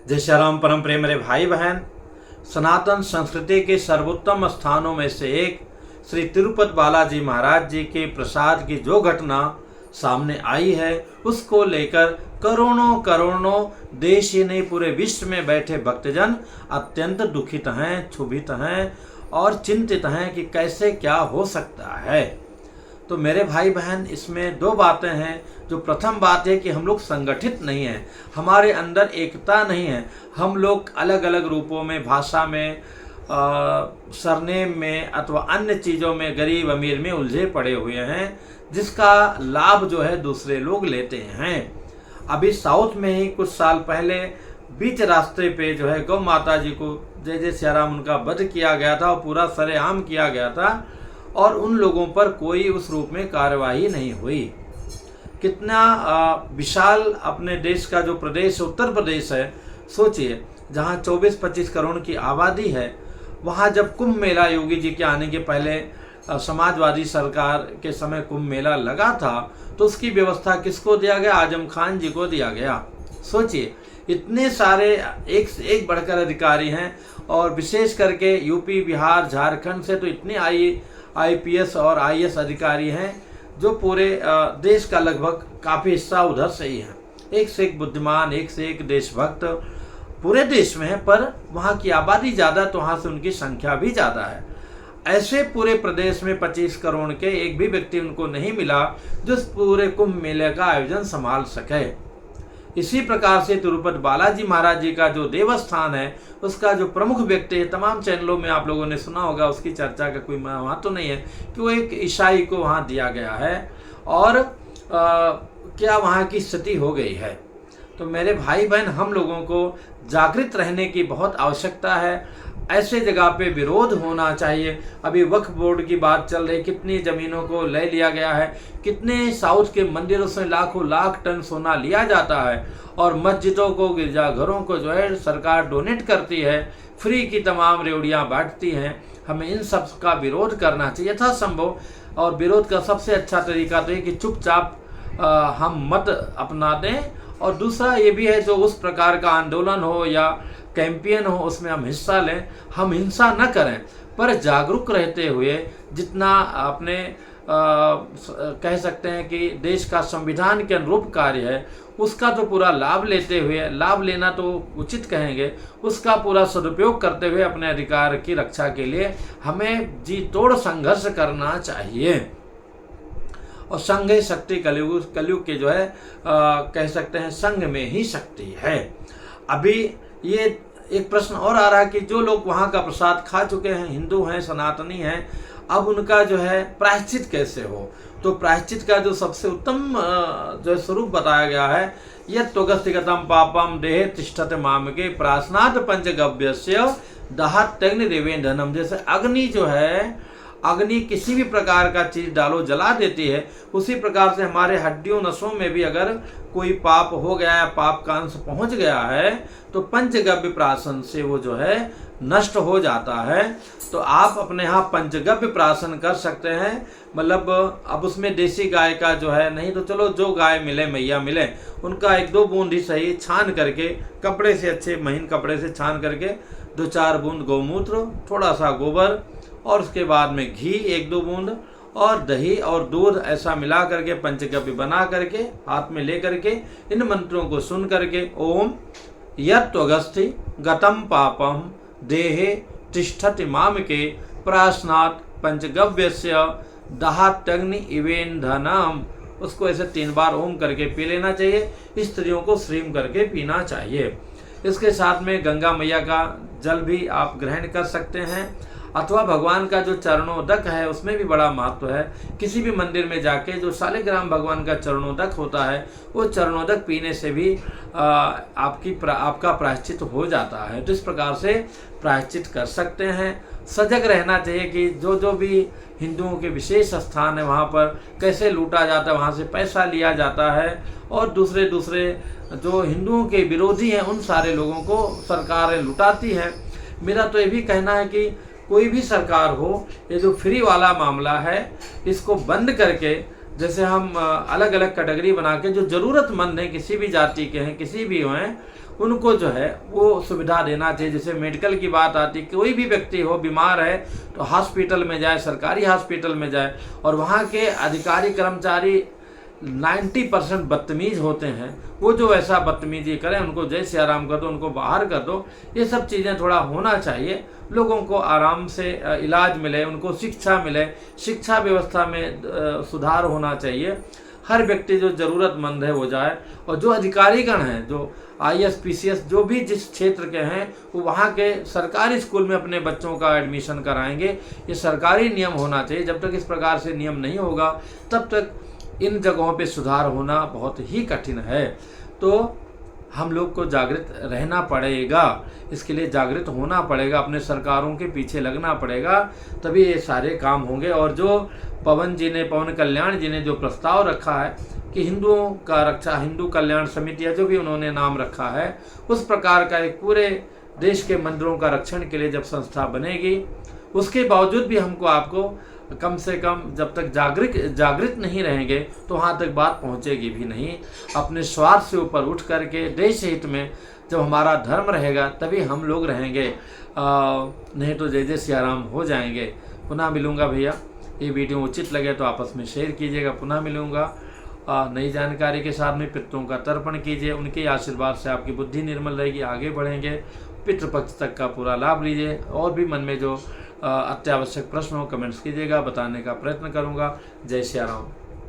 जय श्री राम। परम प्रेम मेरे भाई बहन, सनातन संस्कृति के सर्वोत्तम स्थानों में से एक श्री तिरुपति बालाजी महाराज जी के प्रसाद की जो घटना सामने आई है, उसको लेकर करोड़ों करोड़ों देश ही नहीं पूरे विश्व में बैठे भक्तजन अत्यंत दुखित हैं, क्षुभित हैं और चिंतित हैं कि कैसे क्या हो सकता है। तो मेरे भाई बहन, इसमें दो बातें हैं। जो प्रथम बात है कि हम लोग संगठित नहीं हैं, हमारे अंदर एकता नहीं है। हम लोग अलग अलग रूपों में, भाषा में, सरनेम में अथवा अन्य चीज़ों में, गरीब अमीर में उलझे पड़े हुए हैं, जिसका लाभ जो है दूसरे लोग लेते हैं। अभी साउथ में ही कुछ साल पहले बीच रास्ते पे जो है गौ माता जी को जय जय सियाराम उनका वध किया गया था और पूरा सरेआम किया गया था, और उन लोगों पर कोई उस रूप में कार्यवाही नहीं हुई। कितना विशाल अपने देश का जो प्रदेश उत्तर प्रदेश है, सोचिए, जहाँ 24-25 करोड़ की आबादी है, वहाँ जब कुंभ मेला योगी जी के आने के पहले समाजवादी सरकार के समय कुंभ मेला लगा था, तो उसकी व्यवस्था किसको दिया गया? आजम खान जी को दिया गया। सोचिए, इतने सारे एक से एक बढ़कर अधिकारी हैं, और विशेष करके यूपी, बिहार, झारखंड से तो इतने IPS और IAS अधिकारी हैं जो पूरे देश का लगभग काफ़ी हिस्सा उधर से ही है। एक से एक बुद्धिमान, एक से एक देशभक्त पूरे देश में है, पर वहाँ की आबादी ज़्यादा, तो वहाँ से उनकी संख्या भी ज़्यादा है। ऐसे पूरे प्रदेश में 25 करोड़ के एक भी व्यक्ति उनको नहीं मिला जो पूरे कुंभ मेले का आयोजन संभाल सके। इसी प्रकार से तिरुपति बालाजी महाराज जी का जो देवस्थान है, उसका जो प्रमुख व्यक्ति है, तमाम चैनलों में आप लोगों ने सुना होगा, उसकी चर्चा का कोई वहाँ तो नहीं है कि वो एक ईसाई को वहाँ दिया गया है और क्या वहाँ की स्थिति हो गई है। तो मेरे भाई बहन, हम लोगों को जागृत रहने की बहुत आवश्यकता है। ऐसे जगह पे विरोध होना चाहिए। अभी वक्फ बोर्ड की बात चल रही, कितनी ज़मीनों को ले लिया गया है, कितने साउथ के मंदिरों से लाखों लाख टन सोना लिया जाता है, और मस्जिदों को, गिरजाघरों को जो है सरकार डोनेट करती है, फ्री की तमाम रेवड़ियाँ बांटती हैं। हमें इन सब का विरोध करना चाहिए यथासंभव, और विरोध का सबसे अच्छा तरीका तो है कि चुपचाप हम मत अपना दें। और दूसरा ये भी है, जो उस प्रकार का आंदोलन हो या कैंपेन हो, उसमें हम हिस्सा लें। हम हिंसा न करें, पर जागरूक रहते हुए जितना अपने कह सकते हैं कि देश का संविधान के अनुरूप कार्य है, उसका तो पूरा लाभ लेते हुए, लाभ लेना तो उचित कहेंगे, उसका पूरा सदुपयोग करते हुए अपने अधिकार की रक्षा के लिए हमें जी तोड़ संघर्ष करना चाहिए। और संघ ही शक्ति, कलयुग के जो है कह सकते हैं संघ में ही शक्ति है। अभी ये एक प्रश्न और आ रहा है कि जो लोग वहाँ का प्रसाद खा चुके हैं, हिंदू हैं, सनातनी हैं, अब उनका जो है प्रायश्चित कैसे हो। तो प्रायश्चित का जो सबसे उत्तम जो स्वरूप बताया गया है, यत् त्वगस्तिगतं पापम देहे तिष्ठते मामके प्राश्नात् पंचगव्यस्य दहात्यग्निरेवेन्दनम। जैसे अग्नि जो है, अग्नि किसी भी प्रकार का चीज डालो जला देती है, उसी प्रकार से हमारे हड्डियों नसों में भी अगर कोई पाप हो गया है, पाप का अंश पहुंच गया है, तो पंचगव्य प्राशन से वो जो है नष्ट हो जाता है। तो आप अपने यहाँ पंचगव्य प्राशन कर सकते हैं। मतलब अब उसमें देसी गाय का जो है, नहीं तो चलो जो गाय मिले, मैया मिले, उनका 1-2 बूंद ही सही छान करके, कपड़े से, अच्छे महीन कपड़े से छान करके 2-4 बूंद गौमूत्र, थोड़ा सा गोबर, और उसके बाद में घी 1-2 बूंद और दही और दूध, ऐसा मिला करके पंचगव्य बना करके हाथ में ले करके इन मंत्रों को सुन करके ओम यत् त्वगस्ति गतम पापम देहे तिष्ठति मामके प्राश्नात् पंचगव्यस्य दहात्यग्नि इवेन्धनम, उसको ऐसे 3 बार ओम करके पी लेना चाहिए। स्त्रियों को श्रीम करके पीना चाहिए। इसके साथ में गंगा मैया का जल भी आप ग्रहण कर सकते हैं, अथवा भगवान का जो चरणोदक है उसमें भी बड़ा महत्व है। किसी भी मंदिर में जाके जो शालिग्राम भगवान का चरणोदक होता है, वो चरणोदक पीने से भी आपका प्रायश्चित हो जाता है। तो इस प्रकार से प्रायश्चित कर सकते हैं। सजग रहना चाहिए कि जो जो भी हिंदुओं के विशेष स्थान है, वहाँ पर कैसे लूटा जाता है, वहाँ से पैसा लिया जाता है, और दूसरे जो हिंदुओं के विरोधी हैं, उन सारे लोगों को सरकारें लुटाती हैं। मेरा तो ये भी कहना है कि कोई भी सरकार हो, ये जो फ्री वाला मामला है, इसको बंद करके जैसे हम अलग अलग कैटेगरी बना के जो ज़रूरतमंद हैं, किसी भी जाति के हैं, किसी भी हैं, उनको जो है वो सुविधा देना चाहिए। जैसे मेडिकल की बात आती है, कोई भी व्यक्ति हो बीमार है तो हॉस्पिटल में जाए, सरकारी हॉस्पिटल में जाए, और वहाँ के अधिकारी कर्मचारी 90% बदतमीज होते हैं, वो जो ऐसा बदतमीजी करें उनको जय सिया राम कर दो, उनको बाहर कर दो। ये सब चीज़ें थोड़ा होना चाहिए, लोगों को आराम से इलाज मिले, उनको शिक्षा मिले, शिक्षा व्यवस्था में सुधार होना चाहिए। हर व्यक्ति जो ज़रूरतमंद है वो जाए, और जो अधिकारीगण हैं, जो IAS PCS जो भी जिस क्षेत्र के हैं, वो वहाँ के सरकारी स्कूल में अपने बच्चों का एडमिशन कराएंगे। ये सरकारी नियम होना चाहिए। जब तक इस प्रकार से नियम नहीं होगा तब तक इन जगहों पे सुधार होना बहुत ही कठिन है। तो हम लोग को जागृत रहना पड़ेगा, इसके लिए जागृत होना पड़ेगा, अपने सरकारों के पीछे लगना पड़ेगा, तभी ये सारे काम होंगे। और जो पवन कल्याण जी ने जो प्रस्ताव रखा है कि हिंदुओं का रक्षा, हिंदू कल्याण समिति या जो भी उन्होंने नाम रखा है, उस प्रकार का एक पूरे देश के मंदिरों का रक्षण के लिए जब संस्था बनेगी, उसके बावजूद भी हमको आपको कम से कम जब तक जागृत नहीं रहेंगे तो वहाँ तक बात पहुँचेगी भी नहीं। अपने स्वार्थ से ऊपर उठ करके देश हित में जब हमारा धर्म रहेगा तभी हम लोग रहेंगे, नहीं तो जय जय सिया राम हो जाएंगे। पुनः मिलूँगा भैया, ये वीडियो उचित लगे तो आपस में शेयर कीजिएगा। पुनः मिलूँगा नई जानकारी के साथ में। पितरों का तर्पण कीजिए, उनके आशीर्वाद से आपकी बुद्धि निर्मल रहेगी, आगे बढ़ेंगे। पितृपक्ष तक का पूरा लाभ लीजिए। और भी मन में जो अत्यावश्यक प्रश्न हो कमेंट्स कीजिएगा, बताने का प्रयत्न करूँगा। जय सिया राम।